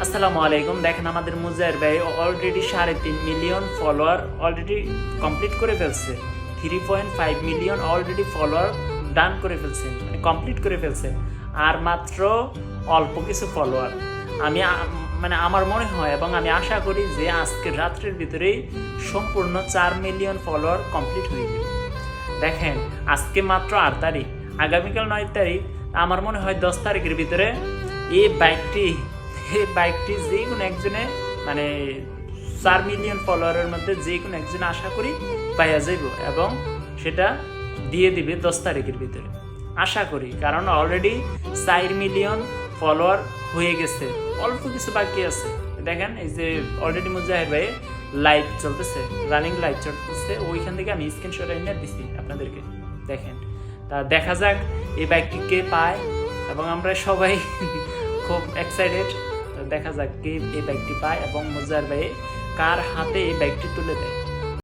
আসসালামু আলাইকুম। দেখেন আমাদের মুজাহির ভাই already 3.5 million follower already complete করে ফেলছে। 3.5 মিলিয়ন অলরেডি ফলোয়ার ডান করে ফেলছেন, মানে কমপ্লিট করে ফেলছেন। আর মাত্র অল্প কিছু ফলোয়ার। আমি মানে আমার মনে হয় এবং আমি আশা করি যে আজকের রাত্রের ভিতরেই সম্পূর্ণ 4 মিলিয়ন ফলোয়ার কমপ্লিট হয়ে যাবে। দেখেন আজকে মাত্র 8 তারিখ, আগামীকাল 9 তারিখ, আমার মনে হয় 10 তারিখের ভিতরে এই বাইকটি যে কোনো একজনে মানে 4 মিলিয়ন ফলোয়ারের মধ্যে যে কোনো একজনে আশা করি পাইয়া যাইব এবং সেটা দিয়ে দিবে 10 তারিখের ভিতরে আশা করি। কারণ অলরেডি 4 মিলিয়ন ফলোয়ার হয়ে গেছে, অল্প কিছু বাকি আছে। দেখেন এই যে অলরেডি মুজাহির ভাই লাইভ চলতেছে, রানিং লাইভ চলতেছে, ওইখান থেকে আমি স্ক্রিনশট এনে দিচ্ছি আপনাদেরকে। দেখেন তা দেখা যাক এই বাইকটি কে পায় এবং আমরা সবাই খুব এক্সাইটেড। দেখা যাক কে এই বাইকটি পায় এবং মুজাহির ভাই কার হাতে এই বাইকটি তুলে দেয়।